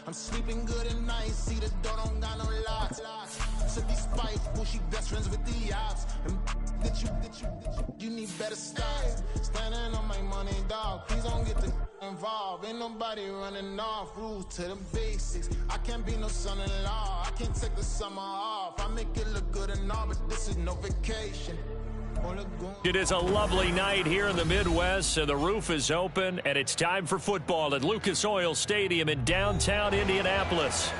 I'm sleeping good at night, see the door don't got no locks. So these spiteful, she best friends with the ops. And that you need better stocks. Standing on my money, dog. Please don't get the involved. Ain't nobody running off. Rules to the basics. I can't be no son-in-law. I can't take the summer off. I make it look good and all, but this is no vacation. It is a lovely night here in the Midwest, so the roof is open, and it's time for football at Lucas Oil Stadium in downtown Indianapolis.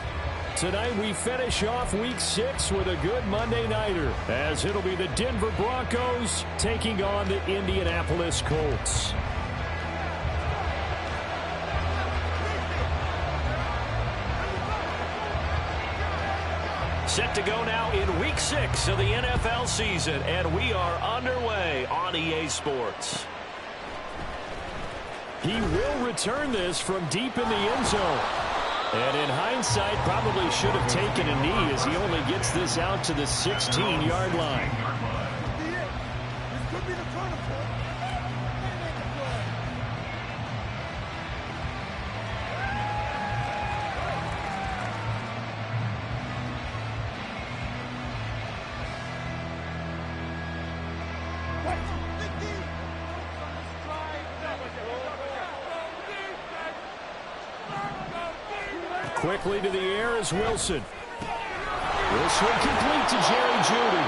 Tonight we finish off Week 6 with a good Monday nighter, as it'll be the Denver Broncos taking on the Indianapolis Colts. Set to go now in Week 6 of the NFL season, and we are underway on EA Sports. He will return this from deep in the end zone. And in hindsight, probably should have taken a knee as he only gets this out to the 16-yard line. Quickly to the air is Wilson. This one complete to Jerry Jeudy.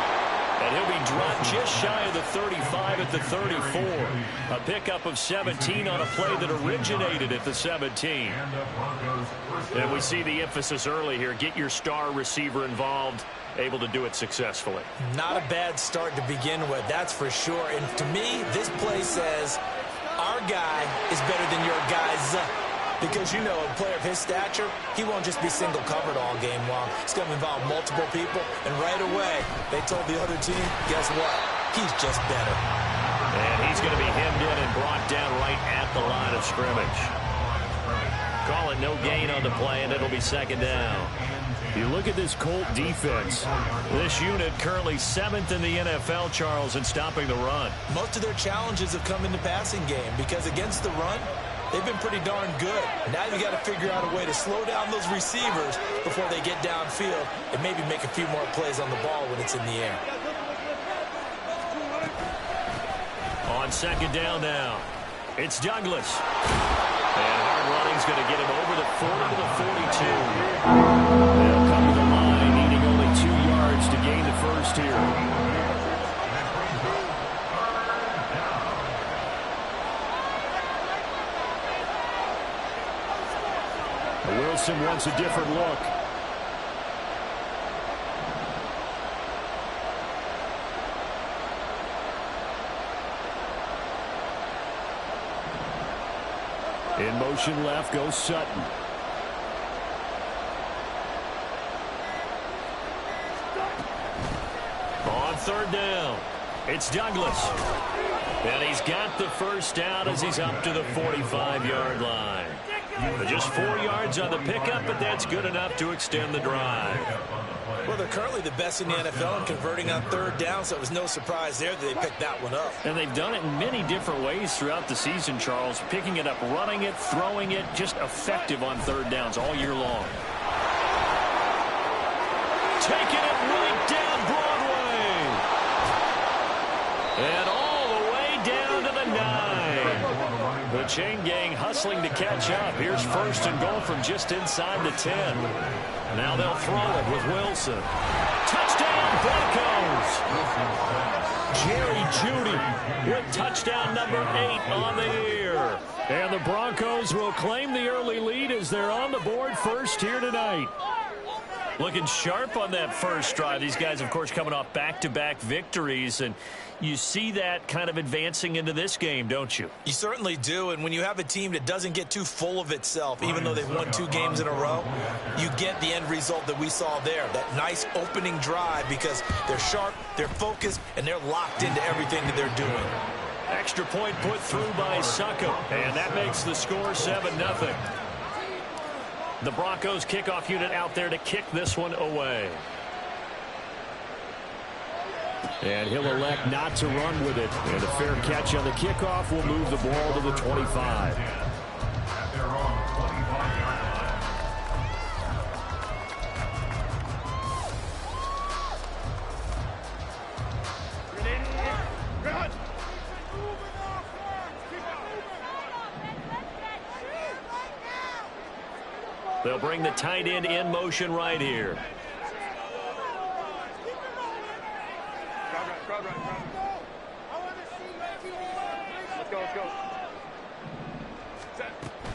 And he'll be dropped just shy of the 35 at the 34. A pickup of 17 on a play that originated at the 17. And we see the emphasis early here. Get your star receiver involved. Able to do it successfully. Not a bad start to begin with, that's for sure. And to me, this play says our guy is better than your guy's. Because, you know, a player of his stature, he won't just be single covered all game long. It's going to involve multiple people. And right away, they told the other team, guess what? He's just better. And he's going to be hemmed in and brought down right at the line of scrimmage. Call it no gain on the play, and it'll be second down. You look at this Colt defense. This unit currently 7th in the NFL, Charles, in stopping the run. Most of their challenges have come in the passing game because against the run, they've been pretty darn good. Now you got to figure out a way to slow down those receivers before they get downfield and maybe make a few more plays on the ball when it's in the air. On second down now, it's Douglas. And hard running's going to get him over the 40 to the 42. They'll come to the line, needing only 2 yards to gain the first here. Wilson wants a different look. In motion left goes Sutton. On third down, it's Douglas. And he's got the first down as he's up to the 45-yard line. Just 4 yards on the pickup, but that's good enough to extend the drive. Well, they're currently the best in the NFL in converting on third down, so it was no surprise there that they picked that one up. And they've done it in many different ways throughout the season, Charles. Picking it up, running it, throwing it, just effective on third downs all year long. Taking it right down Broadway. And all the way down to the 9. The chain gang hustling to catch up. Here's first and goal from just inside the 10. Now they'll throw it with Wilson. Touchdown, Broncos! Jerry Jeudy with touchdown number 8 on the year. And the Broncos will claim the early lead as they're on the board first here tonight. Looking sharp on that first drive. These guys, of course, coming off back-to-back victories, and you see that kind of advancing into this game, don't you? You certainly do, and when you have a team that doesn't get too full of itself, even though they've won 2 games in a row, you get the end result that we saw there, that nice opening drive, because they're sharp, they're focused, and they're locked into everything that they're doing. Extra point put through by Suckup, and that makes the score 7-0. The Broncos kickoff unit out there to kick this one away. And he'll elect not to run with it. And a fair catch on the kickoff will move the ball to the 25. They'll bring the tight end in motion right here. Let's go.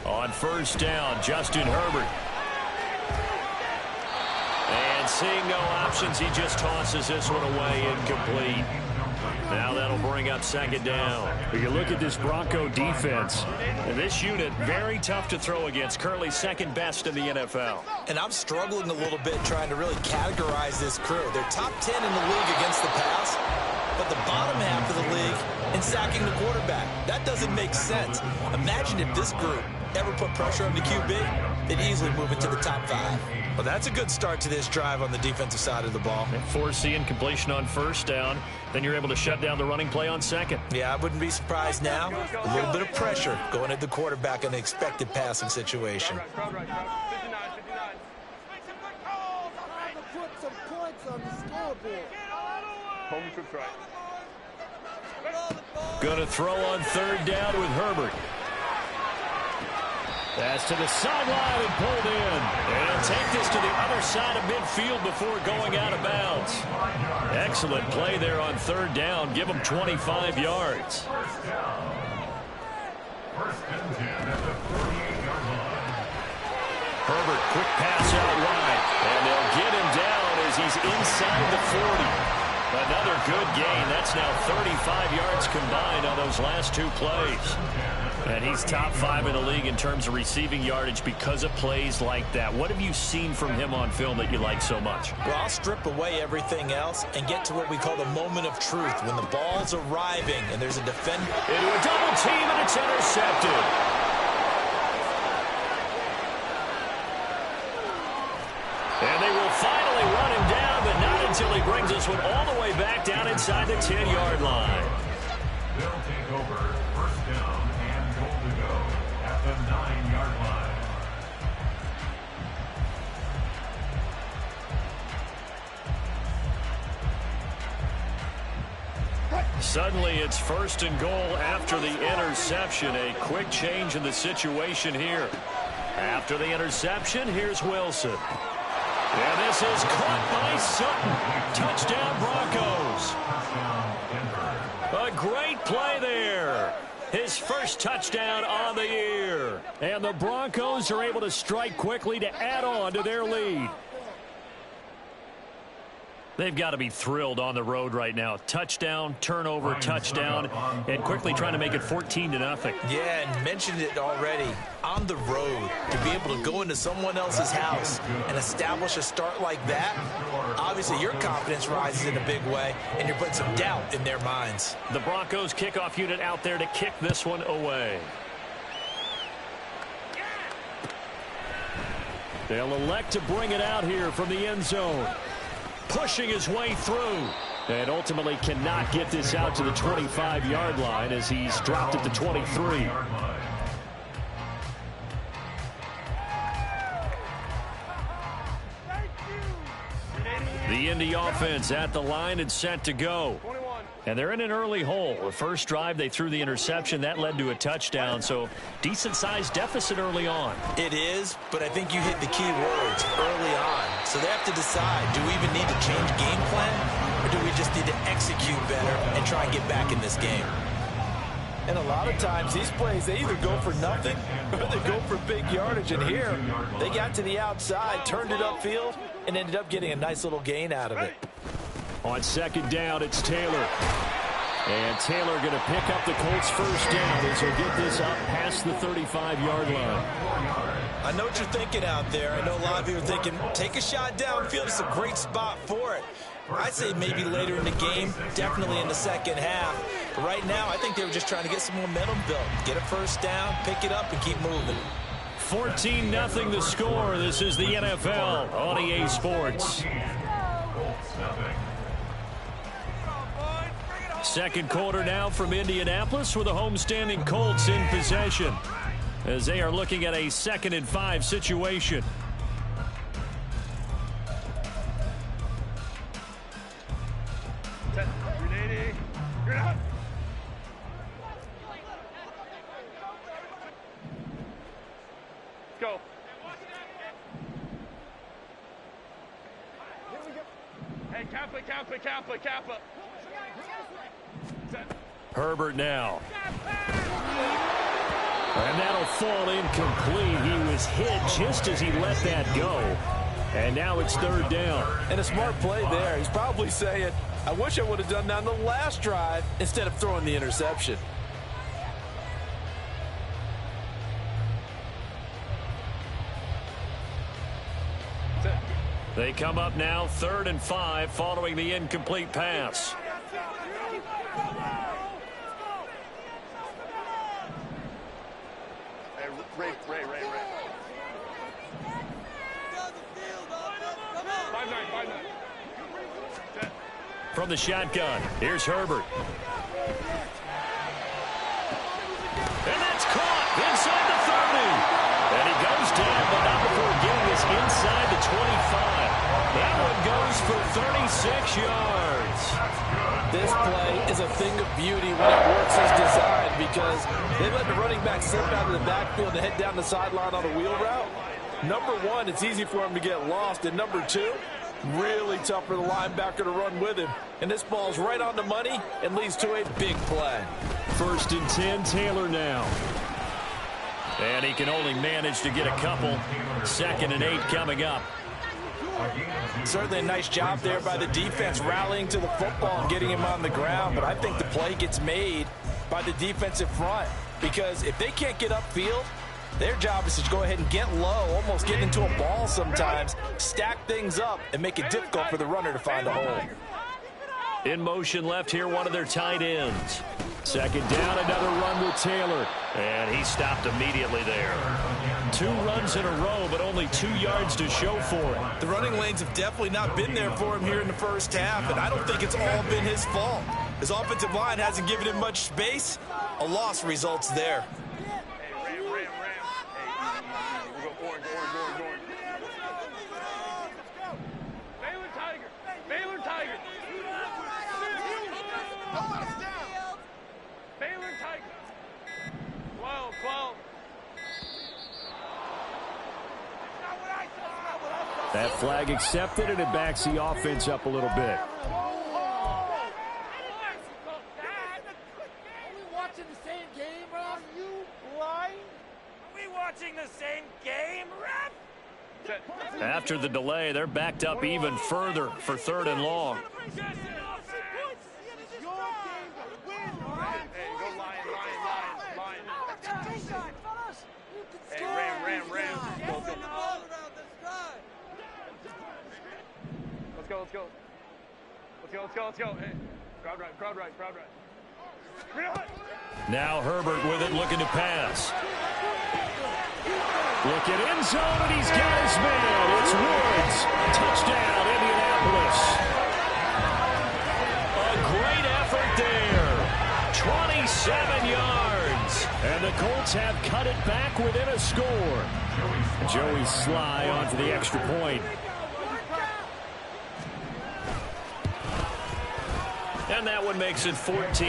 On first down, Justin Herbert. And seeing no options, he just tosses this one away, incomplete. Now that'll bring up second down. You look at this Bronco defense, and this unit, very tough to throw against, currently second best in the NFL. And I'm struggling a little bit trying to really categorize this crew. They're top 10 in the league against the pass, but the bottom half of the league in sacking the quarterback. That doesn't make sense. Imagine if this group ever put pressure on the QB, they'd easily move into the top 5. Well, that's a good start to this drive on the defensive side of the ball. Force incompletion on first down. Then you're able to shut down the running play on second. Yeah, I wouldn't be surprised now. A little bit of pressure going at the quarterback in an expected passing situation. Going to throw on third down with Herbert. That's to the sideline and pulled in. And he'll take this to the other side of midfield before going out of bounds. Excellent play there on third down. Give him 25 yards. Herbert, quick pass out wide. And they'll get him down as he's inside the 40. Another good gain. That's now 35 yards combined on those last two plays. And he's top 5 in the league in terms of receiving yardage because of plays like that. What have you seen from him on film that you like so much? Well, I'll strip away everything else and get to what we call the moment of truth, when the ball's arriving and there's a defender. Into a double team, and it's intercepted. And they will finally run him down, but not until he brings this one all the way back down inside the 10-yard line. They'll take over first down and goal to go at the 9-yard line. Suddenly it's first and goal after the interception. A quick change in the situation here. After the interception, here's Wilson. And this is caught by Sutton. Touchdown, Broncos. A great play there. His first touchdown on the year. And the Broncos are able to strike quickly to add on to their lead. They've got to be thrilled on the road right now. Touchdown, turnover, touchdown, and quickly trying to make it 14-0. Yeah, and mentioned it already. On the road, to be able to go into someone else's house and establish a start like that, obviously your confidence rises in a big way, and you're putting some doubt in their minds. The Broncos kickoff unit out there to kick this one away. They'll elect to bring it out here from the end zone. Pushing his way through. And ultimately cannot get this out to the 25-yard line as he's dropped at the 23. The Indy offense at the line and set to go. And they're in an early hole. The first drive, they threw the interception. That led to a touchdown, so decent-sized deficit early on. It is, but I think you hit the key words early on. So they have to decide, do we even need to change game plan, or do we just need to execute better and try and get back in this game? And a lot of times, these plays, they either go for nothing or they go for big yardage. And here, they got to the outside, turned it upfield, and ended up getting a nice little gain out of it. On second down, it's Taylor. And Taylor going to pick up the Colts first down as he'll get this up past the 35-yard line. I know what you're thinking out there. I know a lot of you are thinking, take a shot downfield. It's a great spot for it. I'd say maybe later in the game, definitely in the second half. But right now, I think they were just trying to get some momentum built. Get a first down, pick it up, and keep moving. 14-0 the score. This is the NFL on EA Sports. Second quarter now from Indianapolis with the homestanding Colts in possession as they are looking at a 2nd and 5 situation. Go. Hey, Kappa. Herbert now. And that'll fall incomplete. He was hit just as he let that go. And now it's third down. And a smart play there. He's probably saying, I wish I would have done that on the last drive instead of throwing the interception. They come up now 3rd and 5 following the incomplete pass. Hey, Ray. 5-9. From the shotgun, here's Herbert. And that's caught inside the 30. And he goes down, but not before getting this inside the 25. That one goes for 36 yards. This play is a thing of beauty when it works as designed because they let the running back slip out of the backfield and head down the sideline on a wheel route. Number one, it's easy for him to get lost. And number two, really tough for the linebacker to run with him. And this ball's right on the money and leads to a big play. 1st and 10, Taylor now. And he can only manage to get a couple. 2nd and 8 coming up. Certainly a nice job there by the defense rallying to the football and getting him on the ground. But I think the play gets made by the defensive front because if they can't get upfield, their job is to go ahead and get low, almost get into a ball sometimes, stack things up, and make it difficult for the runner to find a hole. In motion left here, one of their tight ends. 2nd down, another run with Taylor. And he stopped immediately there. 2 runs in a row, but only 2 yards to show for it. The running lanes have definitely not been there for him here in the first half, and I don't think it's all been his fault. His offensive line hasn't given him much space. A loss results there. That flag accepted, and it backs the offense up a little bit. Are we watching the same game, Ref? Are you blind? Are we watching the same game, Ref? After the delay, they're backed up even further for 3rd and long. Let's go. Hey, crowd right. Now Herbert with it, looking to pass. Look at end zone, and he's got his man. It's Woods. Touchdown, Indianapolis. A great effort there. 27 yards. And the Colts have cut it back within a score. Joey Sly onto the extra point. And that one makes it 14-7.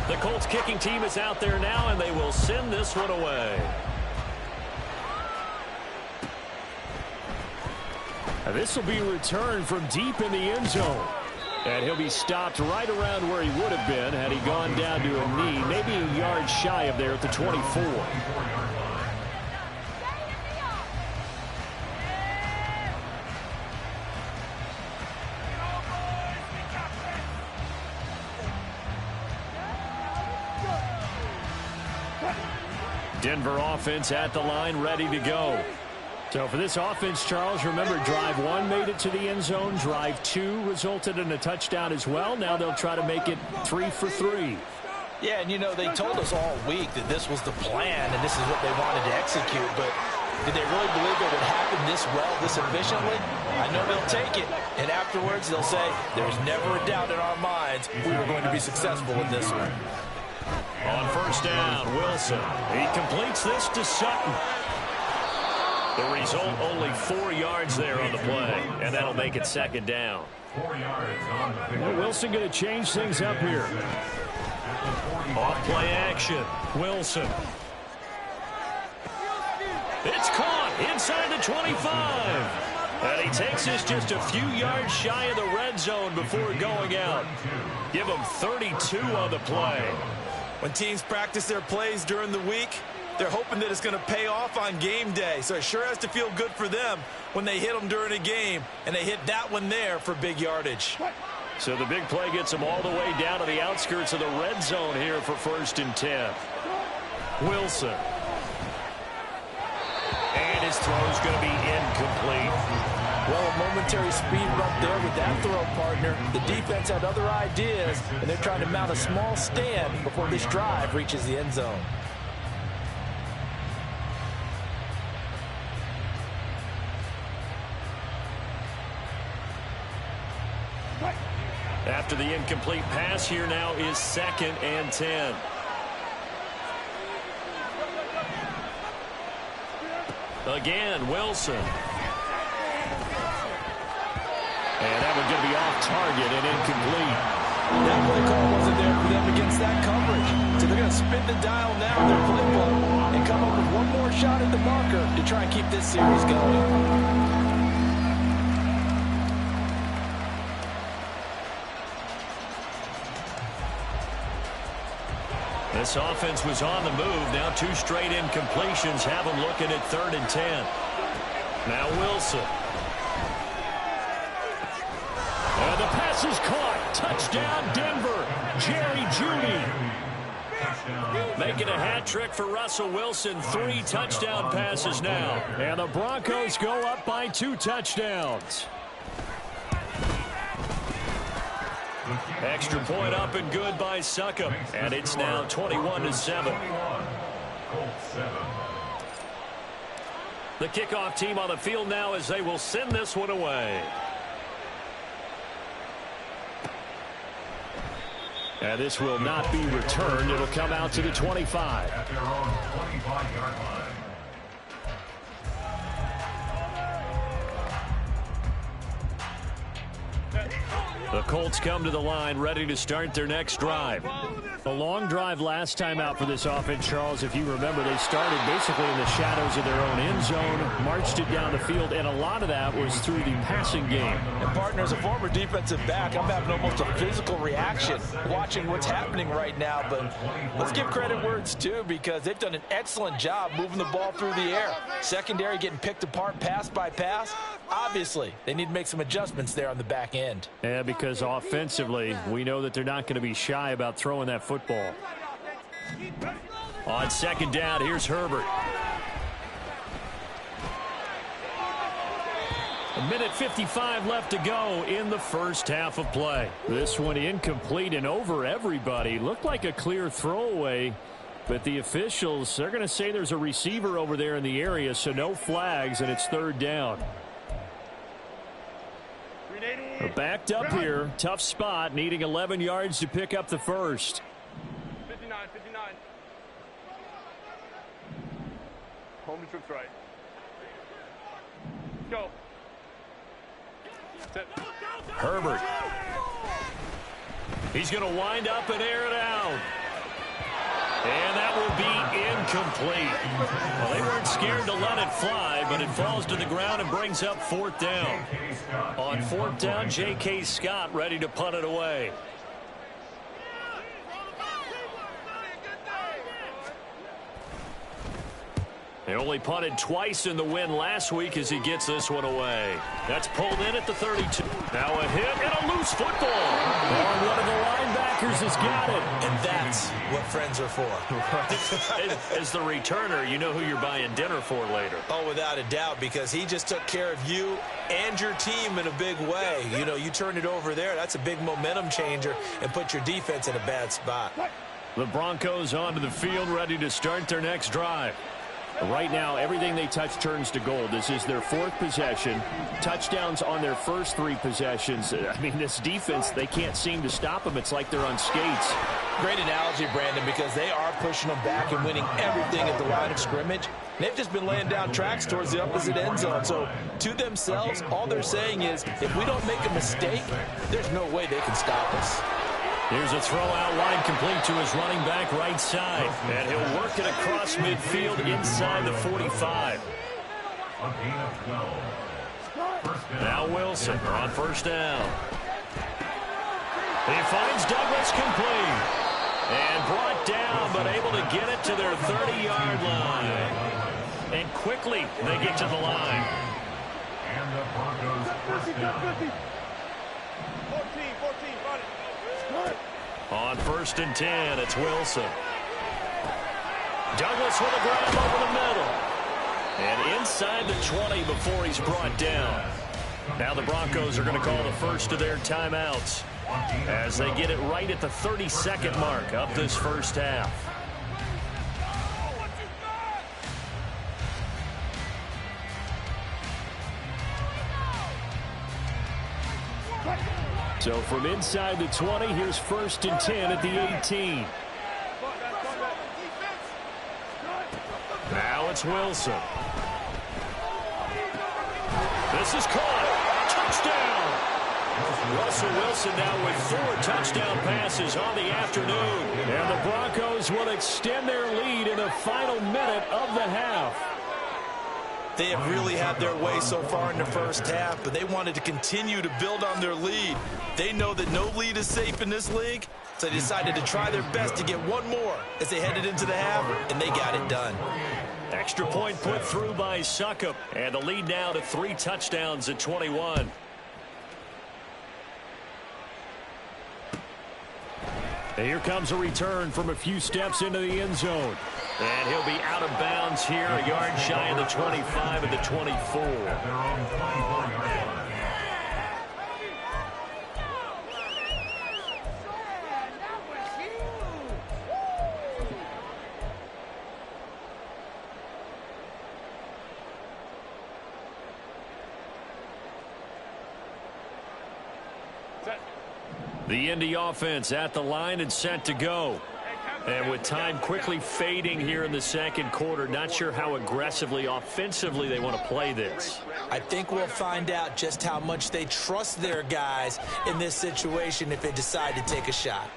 The Colts kicking team is out there now, and they will send this one away. Now this will be returned from deep in the end zone. And he'll be stopped right around where he would have been had he gone down to a knee, maybe a yard shy of there at the 24. Denver offense at the line, ready to go. So for this offense, Charles, remember drive 1 made it to the end zone. Drive 2 resulted in a touchdown as well. Now they'll try to make it 3 for 3. Yeah, and you know, they told us all week that this was the plan and this is what they wanted to execute, but did they really believe it would happen this well, this efficiently? I know they'll take it, and afterwards they'll say, there's never a doubt in our minds we were going to be successful in this one. On 1st down, Wilson. He completes this to Sutton. The result, only 4 yards there on the play, and that'll make it 2nd down. 4 yards on the pickup. Wilson going to change things up here. Off play action. Wilson. It's caught inside the 25. And he takes this just a few yards shy of the red zone before going out. Give him 32 on the play. When teams practice their plays during the week, they're hoping that it's going to pay off on game day. So it sure has to feel good for them when they hit them during a game, and they hit that one there for big yardage. So the big play gets them all the way down to the outskirts of the red zone here for 1st and 10. Wilson. And his throw's going to be incomplete. Well, a momentary speed bump there with that throw, partner. The defense had other ideas, and they're trying to mount a small stand before this drive reaches the end zone. After the incomplete pass, here now is 2nd and 10. Again, Wilson. And that one's going to be off target and incomplete. That play call wasn't there for them against that coverage. So they're going to spin the dial now in their playbook and come up with one more shot at the marker to try and keep this series going. This offense was on the move. Now 2 straight incompletions have them looking at 3rd and 10. Now Wilson. And the pass is caught. Touchdown, Denver. Jerry Jeudy. Making a hat trick for Russell Wilson. 3 touchdown passes now. And the Broncos go up by 2 touchdowns. Extra point up and good by Succop. And it's now 21-7. The kickoff team on the field now as they will send this one away. And this will not be returned. It'll come out to the 25. At their own 25-yard line. The Colts come to the line ready to start their next drive. A long drive last time out for this offense, Charles. If you remember, they started basically in the shadows of their own end zone, marched it down the field, and a lot of that was through the passing game. And, partner, as a former defensive back, I'm having almost a physical reaction watching what's happening right now. But let's give credit where it's due, because they've done an excellent job moving the ball through the air. Secondary getting picked apart pass by pass. Obviously, they need to make some adjustments there on the back end. Yeah, because offensively, we know that they're not going to be shy about throwing that football. On 2nd down, here's Herbert. 1:55 left to go in the first half of play. This one incomplete and over everybody. Looked like a clear throwaway, but the officials, they're going to say there's a receiver over there in the area, so no flags, and it's 3rd down. We're backed up here. Tough spot, needing 11 yards to pick up the first. 59. Home to troops right. Go. Set. Herbert. He's going to wind up and air it out. And that will be incomplete. Well, they weren't scared to let it fly, but it falls to the ground and brings up 4th down. On 4th down, J.K. Scott ready to punt it away. They only punted twice in the win last week as he gets this one away. That's pulled in at the 32. Now a hit and a loose football. And one of the linebackers has got it. And that's what friends are for. As the returner, you know who you're buying dinner for later. Oh, without a doubt, because he just took care of you and your team in a big way. You know, you turned it over there. That's a big momentum changer and put your defense in a bad spot. The Broncos onto the field ready to start their next drive. Right now, everything they touch turns to gold. This is their 4th possession. Touchdowns on their first 3 possessions. I mean, this defense, they can't seem to stop them. It's like they're on skates. Great analogy, Brandon, because they are pushing them back and winning everything at the line of scrimmage. They've just been laying down tracks towards the opposite end zone. So, to themselves, all they're saying is, if we don't make a mistake, there's no way they can stop us. Here's a throw out wide, complete to his running back right side. And he'll work it across midfield inside the 45. A gain of 12. First down. Now Wilson on first down. He finds Douglas complete. And brought down, but able to get it to their 30-yard line. And quickly they get to the line. And the Broncos first down. 14, got it. On first and 10, it's Wilson. Douglas with a grab over the middle. And inside the 20 before he's brought down. Now the Broncos are going to call the first of their timeouts as they get it right at the 30-second mark of this first half. So from inside the 20, here's first and 10 at the 18. Now it's Wilson. This is caught. Touchdown. Russell Wilson now with 4 touchdown passes on the afternoon. And the Broncos will extend their lead in the final minute of the half. They have really had their way so far in the first half, but they wanted to continue to build on their lead. They know that no lead is safe in this league, so they decided to try their best to get one more as they headed into the half, and they got it done. Extra point put through by Succop, and the lead now to 3 touchdowns at 21. And here comes a return from a few steps into the end zone. And he'll be out of bounds here, a yard shy of the 25 and the 24. Their own 24-yard line. The Indy offense at the line and set to go. And with time quickly fading here in the second quarter, not sure how aggressively, offensively they want to play this. I think we'll find out just how much they trust their guys in this situation if they decide to take a shot.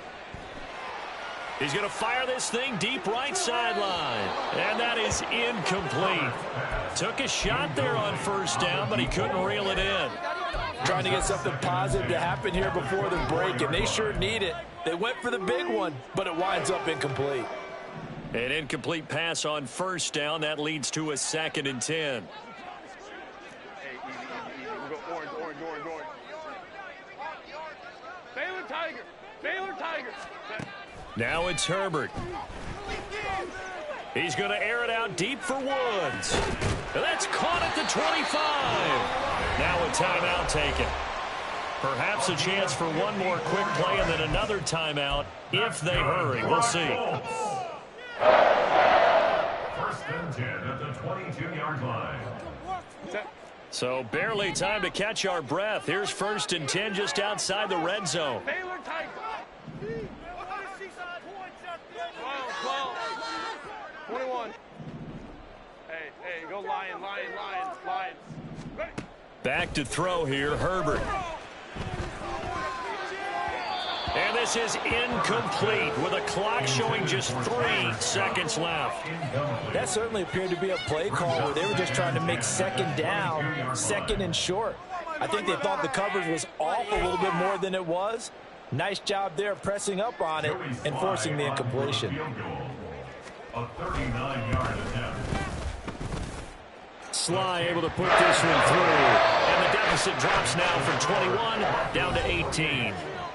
He's going to fire this thing deep right sideline. And that is incomplete. Took a shot there on first down, but he couldn't reel it in. Trying to get something positive to happen here before the break, and they sure need it. They went for the big one, but it winds up incomplete. An incomplete pass on first down. That leads to a 2nd and 10. Hey, easy. We'll go orange. Baylor Tiger. Now it's Herbert. He's going to air it out deep for Woods. And that's caught at the 25. Now a timeout taken. Perhaps a chance for one more quick play and then another timeout if they hurry. We'll see. First and 10 at the 22-yard line. So barely time to catch our breath. Here's first and 10 just outside the red zone. Baylor Tiger. 12. 21. Hey, go Lions. Ready. Back to throw here, Herbert. And this is incomplete with a clock showing just 3 seconds left. That certainly appeared to be a play call where they were just trying to make second down, second and short. I think they thought the coverage was off a little bit more than it was. Nice job there pressing up on it and forcing the incompletion. A 39-yard attempt. Sly able to put this one through. And the deficit drops now from 21 down to 18.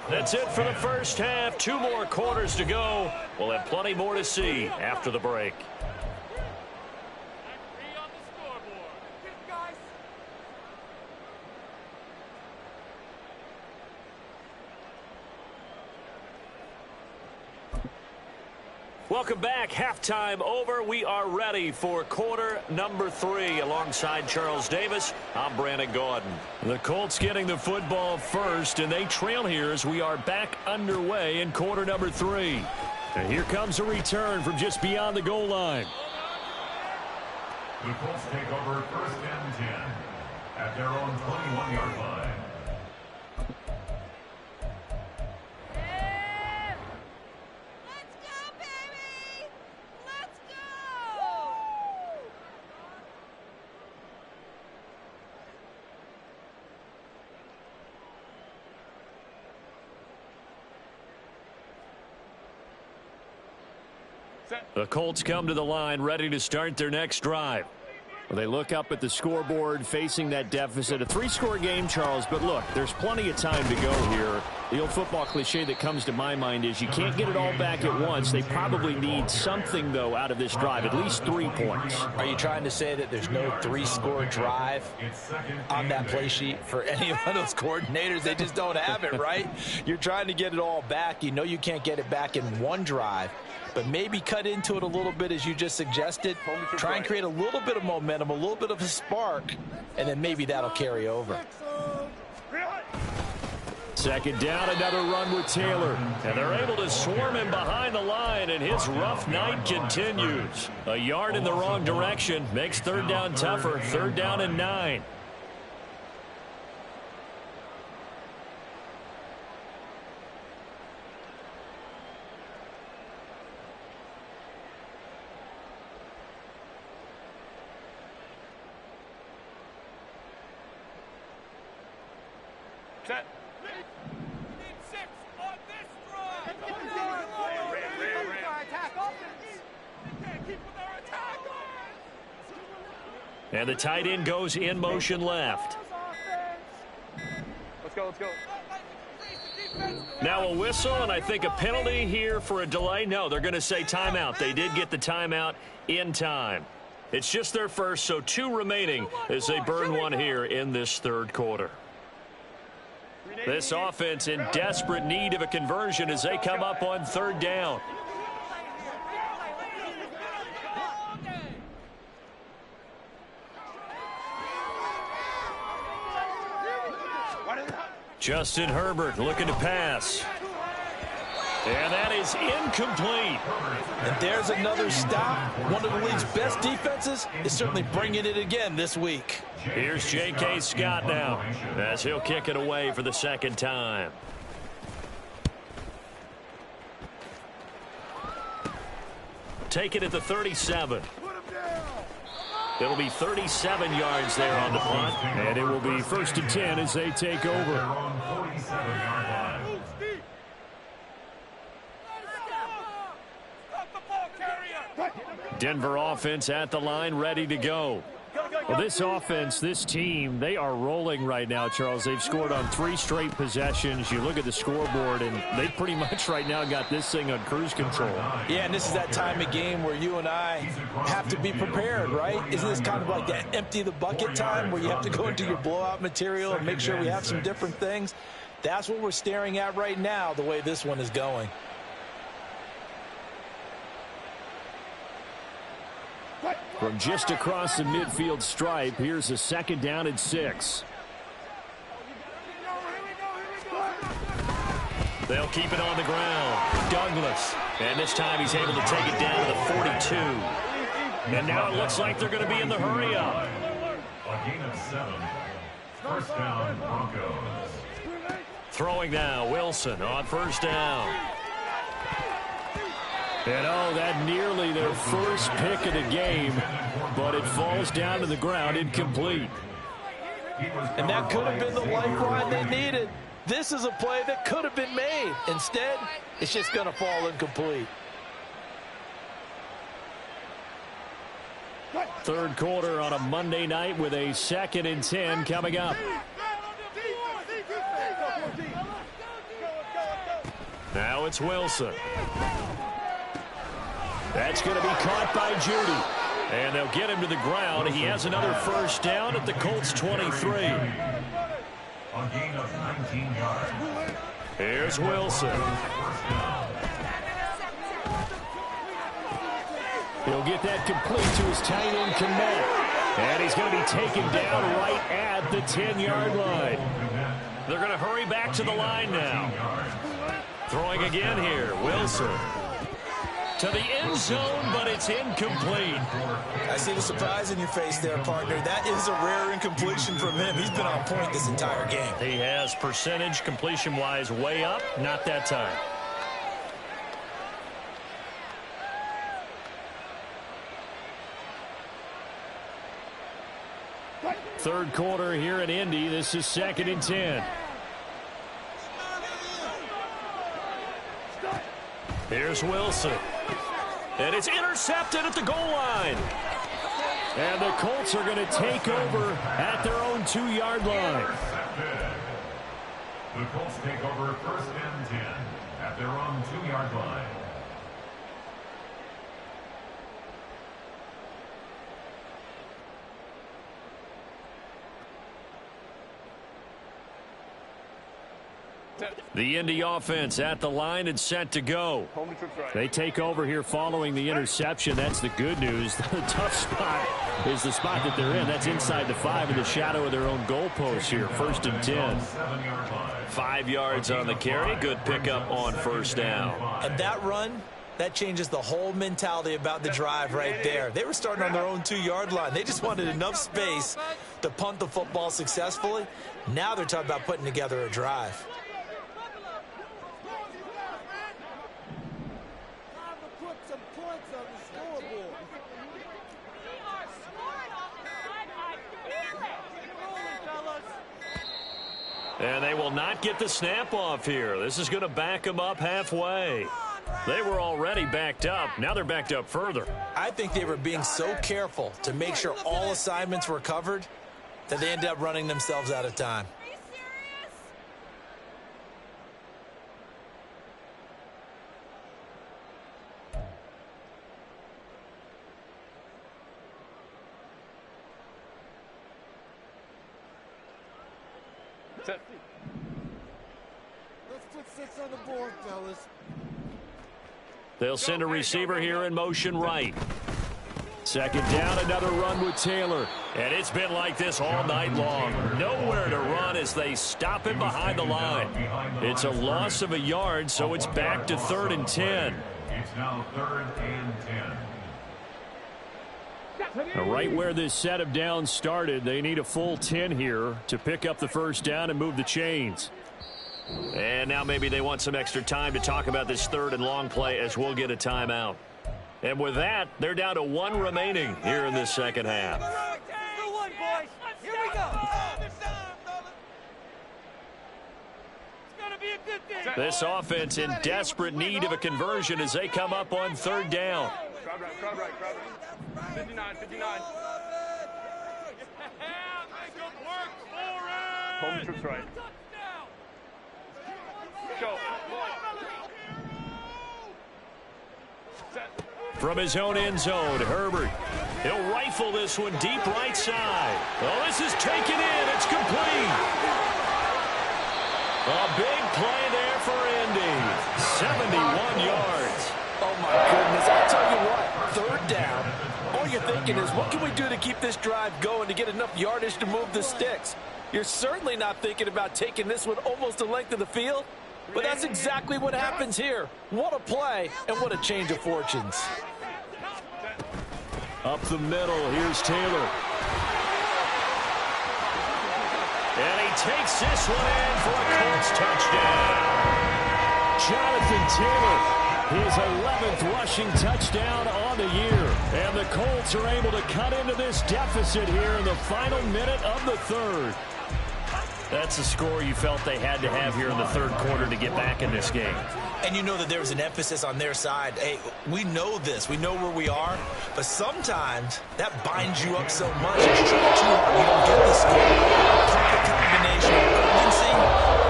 That's it for the first half. 2 more quarters to go. We'll have plenty more to see after the break. Welcome back. Halftime over. We are ready for quarter number 3. Alongside Charles Davis, I'm Brandon Gaudin. The Colts getting the football first, and they trail here as we are back underway in quarter number 3. And here comes a return from just beyond the goal line. The Colts take over first and 10 at their own 21-yard line. The Colts come to the line ready to start their next drive. Well, they look up at the scoreboard facing that deficit. A 3-score game, Charles, but look, there's plenty of time to go here. The old football cliche that comes to my mind is you can't get it all back at once. They probably need something, though, out of this drive, at least 3 points. Are you trying to say that there's no 3-score drive on that play sheet for any one of those coordinators? They just don't have it, right? You're trying to get it all back. You know you can't get it back in one drive. But maybe cut into it a little bit as you just suggested. Try and create a little bit of momentum, a little bit of a spark, and then maybe that'll carry over. Second down, another run with Taylor. And they're able to swarm him behind the line, and his rough night continues. A yard in the wrong direction makes third down tougher. Third down and 9. Set. And the tight end goes in motion left. Let's go, let's go. Now a whistle, and I think a penalty here for a delay. No, they're going to say timeout. They did get the timeout in time. It's just their first, so 2 remaining as they burn one here in this third quarter. This offense in desperate need of a conversion as they come up on third down. Justin Herbert looking to pass. And that is incomplete. And there's another stop. One of the league's best defenses is certainly bringing it again this week. Here's J.K. Scott now as he'll kick it away for the second time. Take it at the 37. It'll be 37 yards there on the punt. And it will be 1st and 10 as they take over. Denver offense at the line, ready to go. Well, this offense, this team, they are rolling right now, Charles. They've scored on 3 straight possessions. You look at the scoreboard, and they pretty much right now got this thing on cruise control. Yeah, and this is that time of game where you and I have to be prepared, right? Isn't this kind of like that empty the bucket time where you have to go into your blowout material and make sure we have some different things? That's what we're staring at right now, the way this one is going. From just across the midfield stripe, here's a 2nd down and 6. They'll keep it on the ground. Douglas. And this time he's able to take it down to the 42. And now it looks like they're going to be in the hurry up. A gain of 7. First down, Broncos. Throwing now, Wilson on first down. And oh, that nearly their first pick of the game, but it falls down to the ground incomplete. And that could have been the lifeline they needed. This is a play that could have been made. Instead, it's just going to fall incomplete. Third quarter on a Monday night with a 2nd and 10 coming up. Now it's Wilson. That's going to be caught by Judy. And they'll get him to the ground. He has another first down at the Colts 23. A gain of 19 yards. Here's Wilson. He'll get that complete to his tight end Kmet. And he's going to be taken down right at the 10-yard line. They're going to hurry back to the line now. Throwing again here, Wilson. To the end zone, but it's incomplete. I see the surprise in your face there, partner. That is a rare incompletion from him. He's been on point this entire game. He has percentage completion-wise way up, not that time. Third quarter here in Indy. This is 2nd and 10. Here's Wilson. And it's intercepted at the goal line. And the Colts are going to take over at their own 2-yard line. The Colts take over 1st and 10 at their own 2-yard line. The Indy offense at the line and set to go. They take over here following the interception. That's the good news. The tough spot is the spot that they're in. That's inside the 5 in the shadow of their own goalpost here. 1st and 10. 5 yards on the carry. Good pickup on 1st down. And that run, that changes the whole mentality about the drive right there. They were starting on their own 2-yard line. They just wanted enough space to punt the football successfully. Now they're talking about putting together a drive. And they will not get the snap off here. This is going to back them up halfway. They were already backed up. Now they're backed up further. I think they were being so careful to make sure all assignments were covered that they ended up running themselves out of time. Let's put 6 on the board, fellas. They'll send a receiver here in motion right. 2nd down, another run with Taylor. And it's been like this all night long. Nowhere to run as they stop him behind the line. It's a loss of a yard, so it's back to 3rd and 10. It's now 3rd and 10. Now, right where this set of downs started, they need a full 10 here to pick up the 1st down and move the chains. And now maybe they want some extra time to talk about this 3rd and long play as we'll get a timeout. And with that, they're down to 1 remaining here in this 2nd half. Here we go. It's gonna be a good thing. This offense in desperate need of a conversion as they come up on 3rd down. Crowd right. 59. Home trips right. Go. From his own end zone, Herbert. He'll rifle this one deep right side. Oh, this is taken in. It's complete. A big play there for Indy. 71 yards. Oh, my goodness. I'll tell you what, 3rd down, all you're thinking is, what can we do to keep this drive going to get enough yardage to move the sticks? You're certainly not thinking about taking this one almost the length of the field, but that's exactly what happens here. What a play, and what a change of fortunes. Up the middle, here's Taylor. And he takes this one in for a Colts touchdown. Jonathan Taylor, his 11th rushing touchdown on the year. And the Colts are able to cut into this deficit here in the final minute of the 3rd. That's a score you felt they had to have here in the 3rd quarter to get back in this game. And you know that there was an emphasis on their side. Hey, we know this. We know where we are. But sometimes that binds you up so much. It's too hard. You don't get the score. Perfect combination of urgency,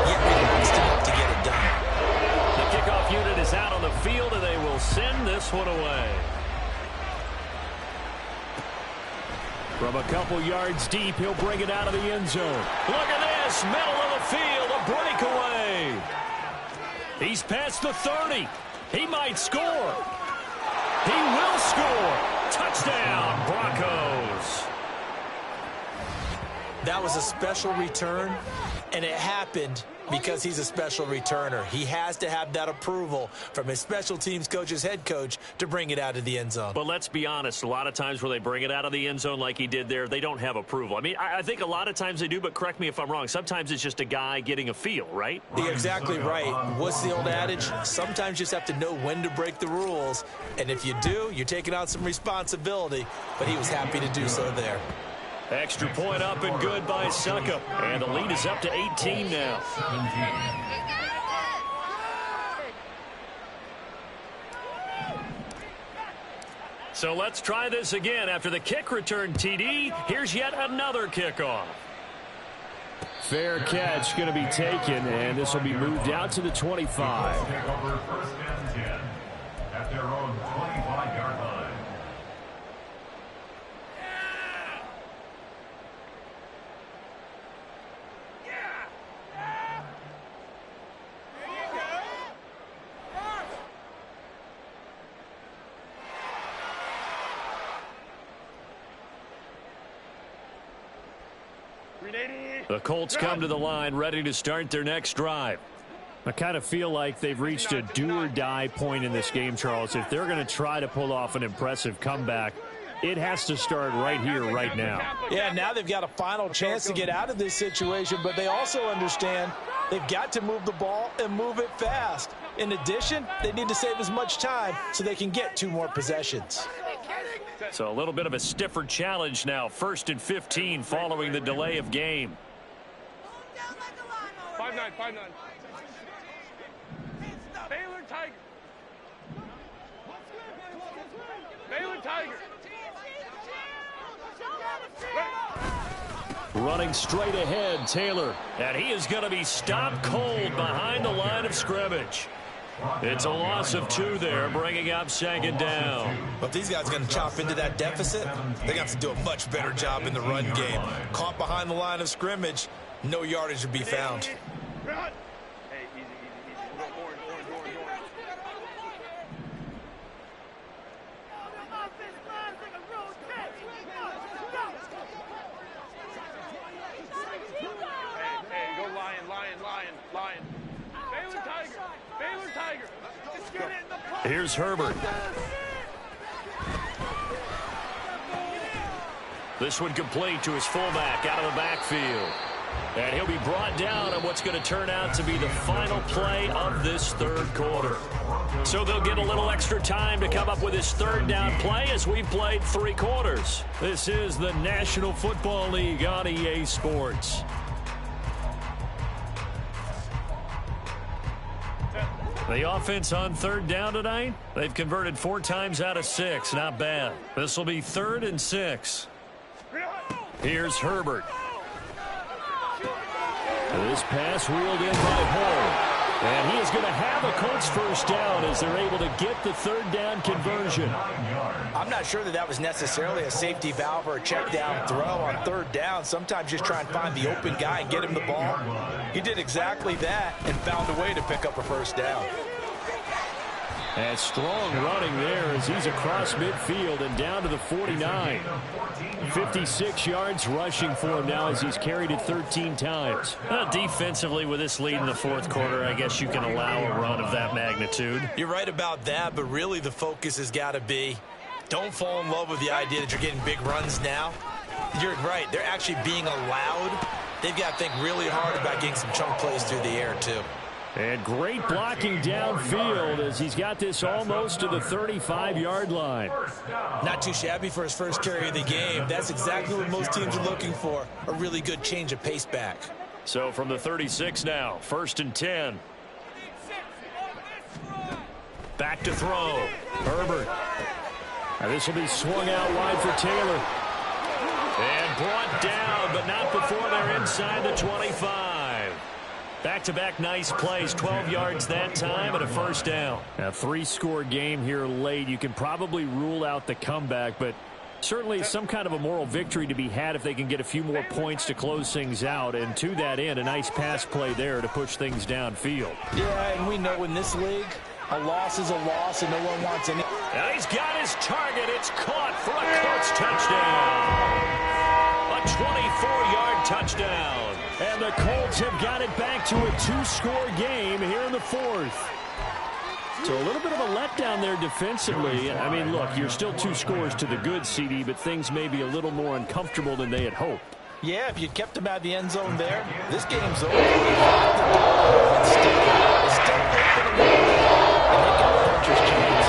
yet relaxed enough to get it done. The kickoff unit is out on the field, and they will send this one away. From a couple yards deep, he'll bring it out of the end zone. Look at this, middle of the field, a breakaway. He's past the 30. He might score. He will score. Touchdown, Broncos. That was a special return, and it happened because he's a special returner. He has to have that approval from his special teams coach's head coach to bring it out of the end zone. But let's be honest, a lot of times where they bring it out of the end zone like he did there, they don't have approval. I mean, I think a lot of times they do, but correct me if I'm wrong. Sometimes it's just a guy getting a feel, right? You're exactly right. What's the old adage? Sometimes you just have to know when to break the rules. And if you do, you're taking on some responsibility. But he was happy to do so there. Extra point up and good by Suckup. And the lead is up to 18 now. 17. So let's try this again. After the kick return TD, here's yet another kickoff. Fair catch going to be taken, and this will be moved out to the 25. Take over first and 10 at their own 25-yard line. The Colts come to the line ready to start their next drive. I kind of feel like they've reached a do-or-die point in this game, Charles. If they're going to try to pull off an impressive comeback, it has to start right here, right now. Yeah, now they've got a final chance to get out of this situation, but they also understand they've got to move the ball and move it fast. In addition, they need to save as much time so they can get 2 more possessions. So a little bit of a stiffer challenge now. 1st and 15 following the delay of game. 5-9, 5-9. Baylor Tiger. Baylor Tiger. Running straight ahead, Taylor. And he is going to be stopped cold behind the line of scrimmage. It's a loss of 2 there, bringing up 2nd down. But these guys are going to chop into that deficit. They got to do a much better job in the run game. Caught behind the line of scrimmage, no yardage to be found. Hey, easy, easy, easy. Orange, orange, orange, orange. Hey, go lion, lion, lion, lion. Baylor Tiger. Baylor Tiger. Just get it in the pocket. Here's Herbert. This one complete to his fullback out of the backfield. And he'll be brought down on what's going to turn out to be the final play of this 3rd quarter. So they'll get a little extra time to come up with his 3rd down play as we've played 3 quarters. This is the National Football League on EA Sports. The offense on 3rd down tonight, they've converted 4 times out of 6. Not bad. This will be 3rd and 6. Here's Herbert. This pass wheeled in by Hall. And he is going to have a Colts 1st down as they're able to get the 3rd down conversion. I'm not sure that was necessarily a safety valve or a check down throw on 3rd down. Sometimes just try and find the open guy and get him the ball. He did exactly that and found a way to pick up a 1st down. And strong running there as he's across midfield and down to the 49. 56 yards rushing for him now as he's carried it 13 times. Defensively with this lead in the 4th quarter, I guess you can allow a run of that magnitude. You're right about that, but really the focus has got to be don't fall in love with the idea that you're getting big runs now. You're right. They're actually being allowed. They've got to think really hard about getting some chunk plays through the air, too. And great blocking downfield as he's got this almost to the 35-yard line. Not too shabby for his 1st carry of the game. That's exactly what most teams are looking for, a really good change of pace back. So from the 36 now, 1st and 10. Back to throw. Herbert. Now this will be swung out wide for Taylor. And brought down, but not before they're inside the 25. Back-to-back nice plays, 12 yards that time and a 1st down. A 3-score game here late. You can probably rule out the comeback, but certainly some kind of a moral victory to be had if they can get a few more points to close things out. And to that end, a nice pass play there to push things downfield. Yeah, and we know in this league, a loss is a loss and no one wants any. And he's got his target. It's caught for a Colts touchdown. A 24-yard touchdown. And the Colts have got it back to a 2-score game here in the 4th. So a little bit of a letdown there defensively. I mean, look, you're still 2 scores to the good, CD, but things may be a little more uncomfortable than they had hoped. Yeah, if you kept them out of the end zone there, this game's over. It's still open and they got a puncher's chance.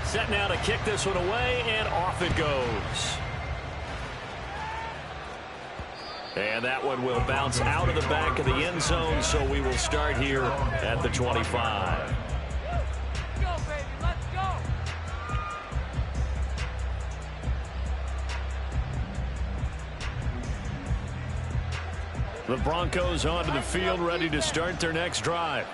Set now to kick this one away, and off it goes. And that one will bounce out of the back of the end zone, so we will start here at the 25. The Broncos onto the field, ready to start their next drive.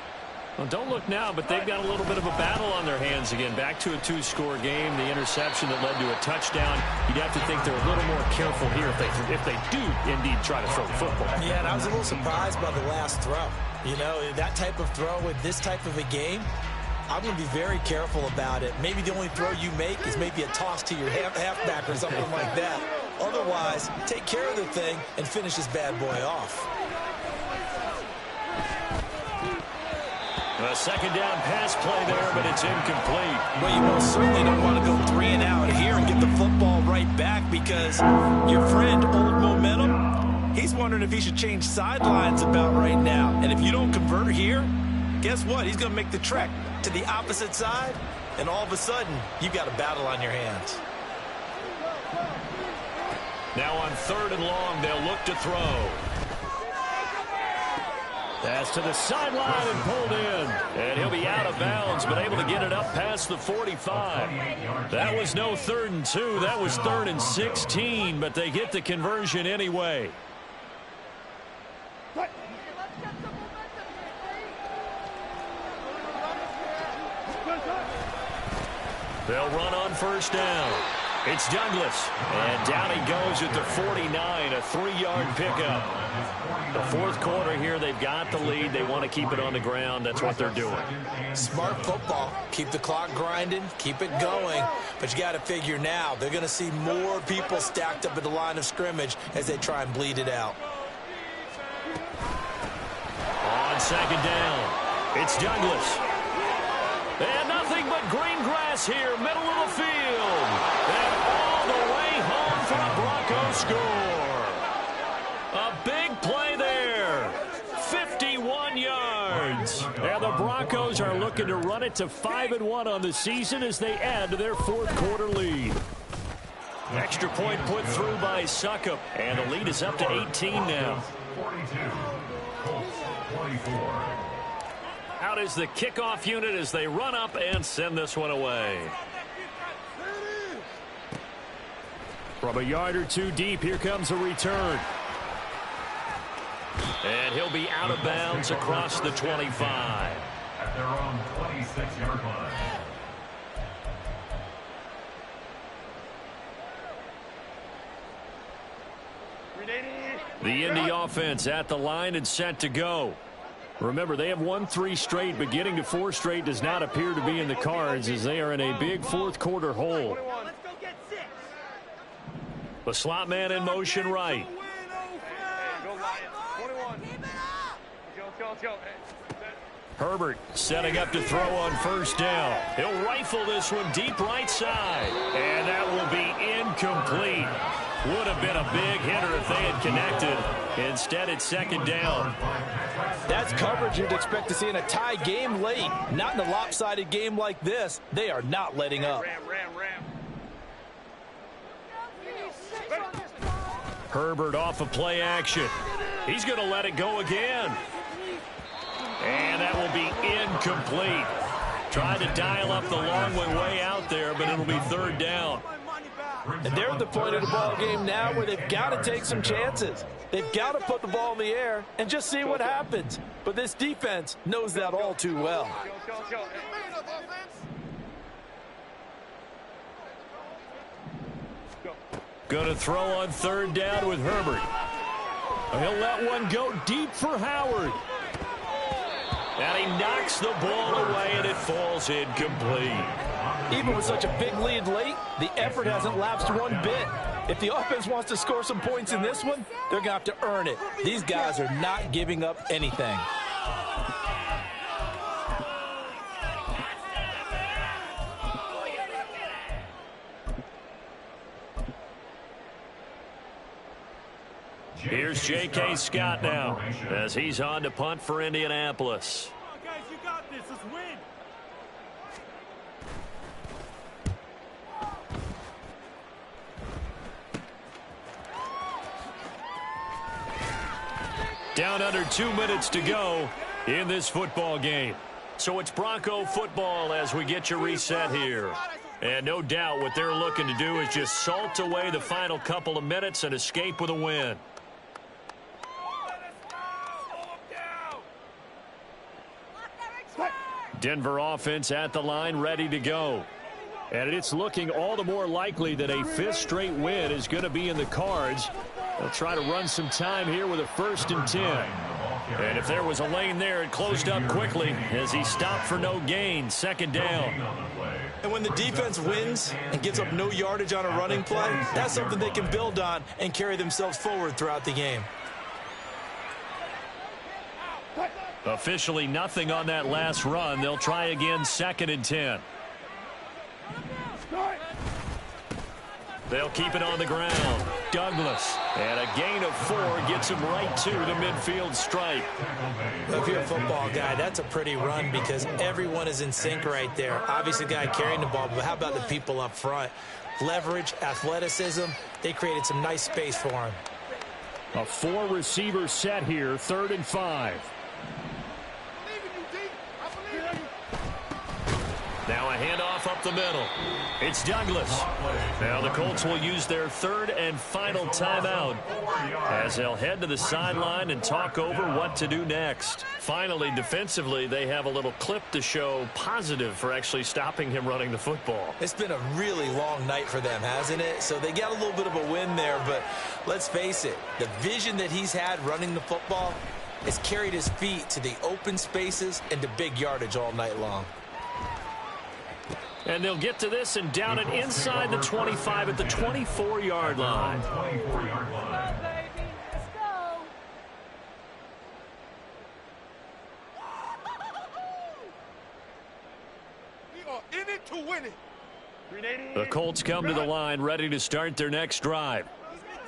Well, don't look now, but they've got a little bit of a battle on their hands again. Back to a two-score game. The interception that led to a touchdown. You'd have to think they're a little more careful here if they do indeed try to throw the football. Yeah, and I was a little surprised by the last throw. You know, that type of throw with this type of a game, I'm going to be very careful about it. Maybe the only throw you make is maybe a toss to your halfback or something like that. Otherwise, take care of the thing and finish this bad boy off. A second down pass play there, but it's incomplete. Well, you most certainly don't want to go 3 and out here and get the football right back because your friend, Old Momentum, he's wondering if he should change sidelines about right now. And if you don't convert here, guess what? He's going to make the trek to the opposite side, and all of a sudden, you've got a battle on your hands. Now on 3rd and long, they'll look to throw. Pass to the sideline and pulled in. And he'll be out of bounds, but able to get it up past the 45. That was no 3rd and 2. That was 3rd and 16, but they get the conversion anyway. They'll run on 1st down. It's Douglas, and down he goes at the 49, a 3-yard pickup. The 4th quarter here, they've got the lead. They want to keep it on the ground. That's what they're doing. Smart football. Keep the clock grinding, keep it going. But you got to figure now, they're going to see more people stacked up at the line of scrimmage as they try and bleed it out. On 2nd down, it's Douglas. And nothing but green grass here, middle of the field. And all the way home for a Bronco score. A big play there. 51 yards. And the Broncos are looking to run it to 5-1 on the season as they add to their 4th quarter lead. Extra point put through by Suckup. And the lead is up to 18 now. 42. Colts 24. Out is the kickoff unit as they run up and send this one away. From a yard or two deep, here comes a return. And he'll be out of bounds across the 25. At their own 26-yard line. The Indy offense at the line and set to go. Remember, they have won 3 straight, but getting to 4 straight does not appear to be in the cards as they are in a big 4th quarter hole. The slot man in motion right. Herbert setting up to throw on 1st down. He'll rifle this one deep right side. And that will be incomplete. Would have been a big hitter if they had connected. Instead, it's 2nd down. That's coverage you'd expect to see in a tie game late. Not in a lopsided game like this. They are not letting up. Herbert off of play action. He's going to let it go again. And that will be incomplete. Tried to dial up the long way out there, but it'll be 3rd down. And they're at the point of the ball game now where they've got to take some chances. They've got to put the ball in the air and just see what happens. But this defense knows that all too well. Going to throw on 3rd down with Herbert. He'll let one go deep for Howard. And he knocks the ball away, and it falls incomplete. Even with such a big lead late, the effort hasn't lapsed one bit. If the offense wants to score some points in this one, they're going to have to earn it. These guys are not giving up anything. Here's J.K. Scott now as he's on to punt for Indianapolis. Come on, guys, you got this. Let's win. Down under 2 minutes to go in this football game. So it's Bronco football as we get you reset here. And no doubt what they're looking to do is just salt away the final couple of minutes and escape with a win. Denver offense at the line, ready to go. And it's looking all the more likely that a fifth straight win is going to be in the cards. They'll try to run some time here with a 1st and 10. And if there was a lane there, it closed up quickly as he stopped for no gain. 2nd down. And when the defense wins and gives up no yardage on a running play, that's something they can build on and carry themselves forward throughout the game. Officially nothing on that last run. They'll try again, 2nd and 10. They'll keep it on the ground. Douglas, and a gain of 4 gets him right to the midfield stripe. If you're a football guy, that's a pretty run because everyone is in sync right there. Obviously, the guy carrying the ball, but how about the people up front? Leverage, athleticism, they created some nice space for him. A 4-receiver set here, 3rd and 5. Now a handoff up the middle. It's Douglas. Now the Colts will use their 3rd and final timeout as they'll head to the sideline and talk over what to do next. Finally, defensively, they have a little clip to show positive for actually stopping him running the football. It's been a really long night for them, hasn't it? So they got a little bit of a win there, but let's face it, the vision that he's had running the football has carried his feet to the open spaces and to big yardage all night long. And they'll get to this and down it inside the 25 at the 24-yard line. We are in it to win it. The Colts come to the line ready to start their next drive.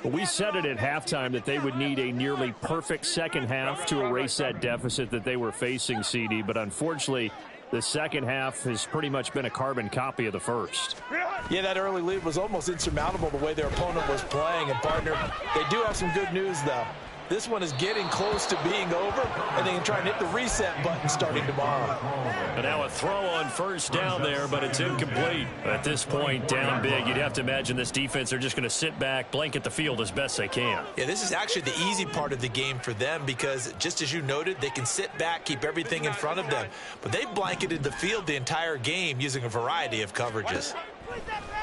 We said it at halftime that they would need a nearly perfect second half to erase that deficit that they were facing, CD, but unfortunately, the second half has pretty much been a carbon copy of the first. Yeah, that early lead was almost insurmountable the way their opponent was playing. And, partner, they do have some good news, though. This one is getting close to being over, and they can try and hit the reset button starting tomorrow. And now a throw on 1st down there, but it's incomplete. At this point, down big, you'd have to imagine this defense, they're just going to sit back, blanket the field as best they can. Yeah, this is actually the easy part of the game for them because, just as you noted, they can sit back, keep everything in front of them. But they blanketed the field the entire game using a variety of coverages.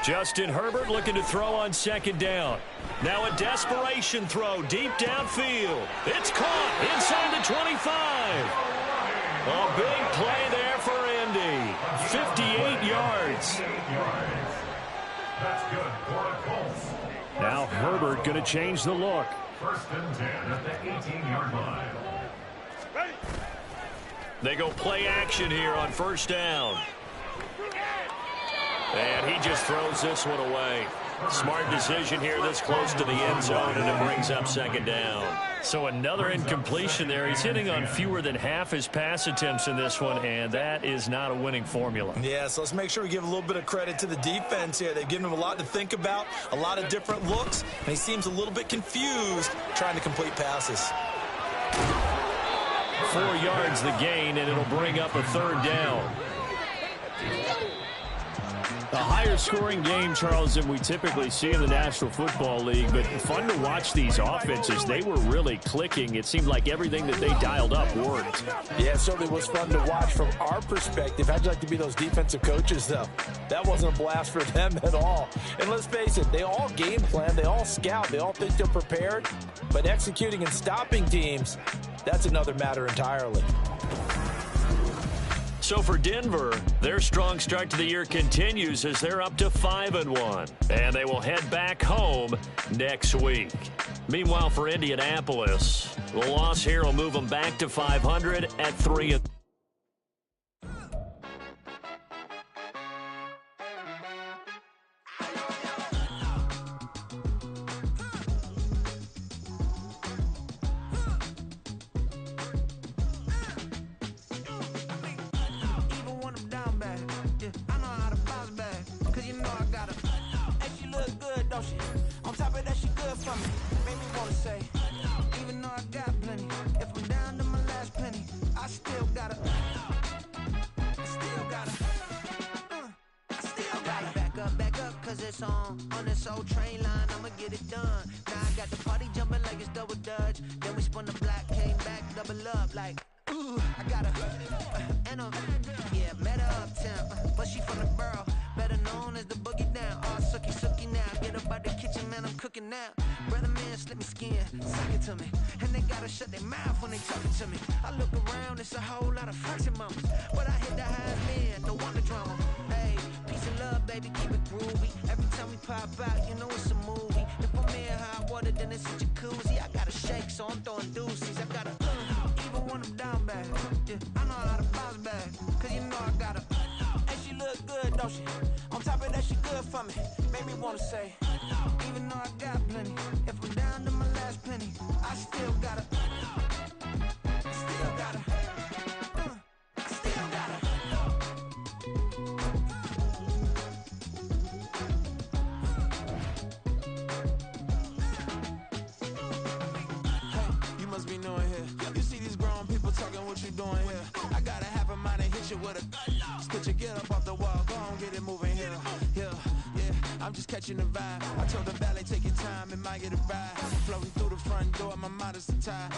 Justin Herbert looking to throw on 2nd down. Now a desperation throw deep downfield. It's caught inside the 25. A big play there for Indy. 58 yards. That's good for the Colts. Now Herbert going to change the look. 1st and 10 at the 18-yard line. They go play action here on 1st down. And he just throws this one away. Smart decision here this close to the end zone, and it brings up 2nd down. So another incompletion there. He's hitting on fewer than half his pass attempts in this one, and that is not a winning formula. Yeah, so let's make sure we give a little bit of credit to the defense here. They've given him a lot to think about, a lot of different looks, and he seems a little bit confused trying to complete passes. 4 yards the gain, and it'll bring up a 3rd down. A higher scoring game, Charles, than we typically see in the National Football League, but fun to watch these offenses. They were really clicking. It seemed like everything that they dialed up worked. Yeah, it certainly was fun to watch from our perspective. How'd you like to be those defensive coaches, though? That wasn't a blast for them at all. And let's face it, they all game plan, they all scout, they all think they're prepared, but executing and stopping teams, that's another matter entirely. So for Denver, their strong start to the year continues as they're up to 5-1. And they will head back home next week. Meanwhile, for Indianapolis, the loss here will move them back to 500 at 3. On top of that, she good for me. Made me wanna say, even though I got plenty, Soul Train line, I'ma get it done. Now I got the party jumping like it's double dutch. Then we spun the block, came back, double up like, ooh, I got her. And yeah, met her uptown, but she from the borough, better known as the boogie down. All sookie now, get up out the kitchen, man, I'm cooking now. Brother man, slip me skin, suck it to me. And they gotta shut their mouth when they talking to me. I look around, it's a whole lot of fraction mamas, but I hit the highest man, don't want the drama. Hey, peace and love, baby, keep it groovy. Every time we pop out, you know it's a movie. If I'm in hot water, then it's a jacuzzi. I gotta shake, so I'm throwing deuces. I gotta even when I'm down bad. Yeah, I know how to bounce back, cause you know I gotta. And she look good, don't she? On top of that, she good for me. Make me wanna say, even though I got plenty, if I'm down to my last penny, I still gotta. Still gotta. I still gotta. Hey, you must be new in here. You see these grown people talking, what you doing here? I gotta have a mind and hit you with a spit you, get up off the wall, go on, get it moving here. Yeah, I'm just catching the vibe. I told the valet, take your time, it might get a ride. Floating through the front door, my mind is a tie.